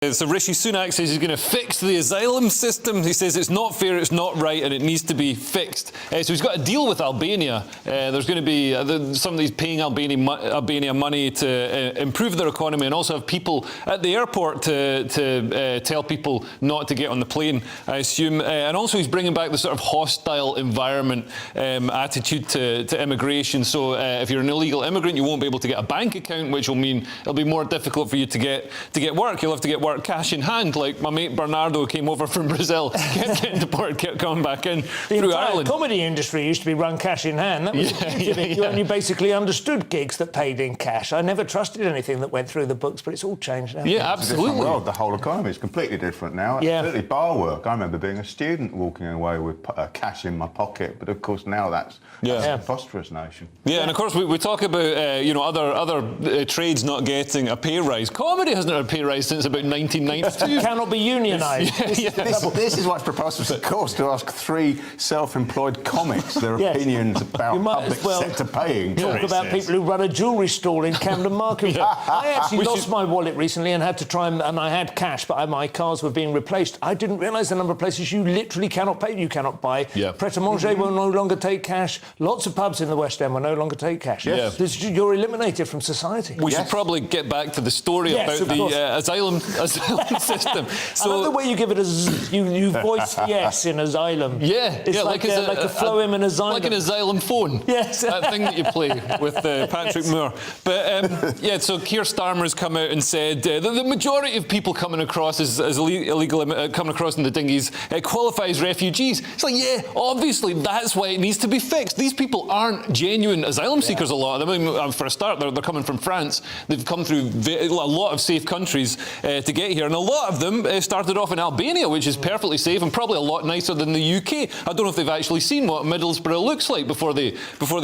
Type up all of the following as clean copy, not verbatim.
So Rishi Sunak says he's going to fix the asylum system. He says it's not fair, it's not right, and it needs to be fixed. So he's got a deal with Albania. There's going to be somebody's paying Albania money to improve their economy and also have people at the airport to tell people not to get on the plane, I assume. And also he's bringing back the sort of hostile environment attitude to immigration. So if you're an illegal immigrant, you won't be able to get a bank account, which will mean it'll be more difficult for you to get work. You'll have to get work cash in hand, like my mate Bernardo came over from Brazil, kept getting deported, kept coming back in through Ireland. The comedy industry used to be run cash in hand. That was You only basically understood gigs that paid in cash. I never trusted anything that went through the books, but it's all changed now. Yeah, absolutely. World. The whole economy is completely different now. Absolutely. Bar work. I remember being a student walking away with cash in my pocket, but of course now that's a prosperous nation. Yeah, and of course we talk about other trades not getting a pay rise. Comedy hasn't had a pay rise since about 1992. Cannot be unionised. This is what's preposterous, of course, to ask three self-employed comics their opinions about public sector paying. Talk about people who run a jewellery store in Camden Market. I actually lost my wallet recently and had to try and I had cash, but my cards were being replaced. I didn't realise the number of places you literally cannot pay. You cannot buy. Pret-a-manger will no longer take cash. Lots of pubs in the West End will no longer take cash. You're eliminated from society. We should probably get back to the story about the asylum system. So I love the way you give it you voice yes in asylum. It's like a phloem in asylum. Like an asylum phone. Yes. That thing that you play with Patrick Moore. But so Keir Starmer's come out and said the majority of people coming across as illegal coming across in the dinghies qualify as refugees. It's like, obviously that's why it needs to be fixed. These people aren't genuine asylum seekers, a lot of them. I mean, for a start, they're coming from France. They've come through a lot of safe countries to get here, and a lot of them started off in Albania, which is perfectly safe and probably a lot nicer than the UK. I don't know if they've actually seen what Middlesbrough looks like before they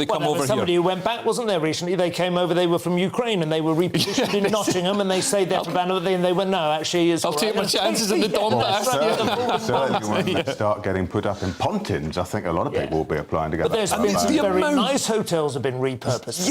come over here. Somebody who went back, wasn't there, recently? They came over, they were from Ukraine, and they were repositioned in Nottingham, and they stayed there for about another day, and they went, no, actually, I'll take my chances in the Donbass. Certainly when they start getting put up in pontins, I think a lot of people will be applying to get But there's been some very nice hotels have been repurposed.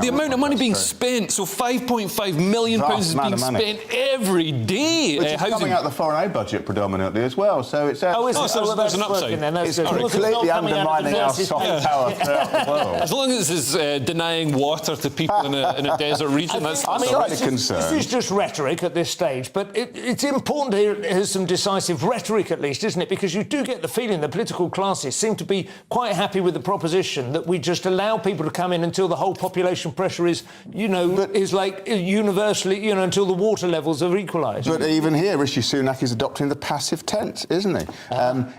The amount of money being spent, so £5.5 million is being spent every day. Which is coming out of the foreign aid budget predominantly as well, so it's... there's an upside. It's completely undermining our soft power throughout the world. As long as it's denying water to people in a desert region, that's slightly concerned. This is just rhetoric at this stage, but it's important to hear some decisive rhetoric at least, isn't it? Because you do get the feeling the political classes seem to be quite happy with the proposition that we just allow people to come in until the whole population pressure is, is like universally, until the water levels are equalised. But even here, Rishi Sunak is adopting the passive tense, isn't he?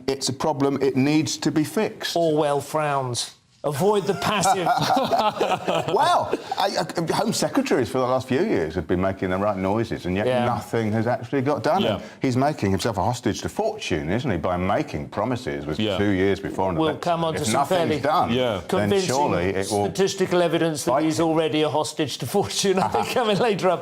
It's a problem, it needs to be fixed. Orwell frowns. Avoid the passive. Well, Home Secretaries for the last few years have been making the right noises, and yet nothing has actually got done. He's making himself a hostage to fortune, isn't he, by making promises with 2 years before an election. We'll come on to if some fairly then surely it will... statistical evidence that he's already a hostage to fortune. I think coming later up.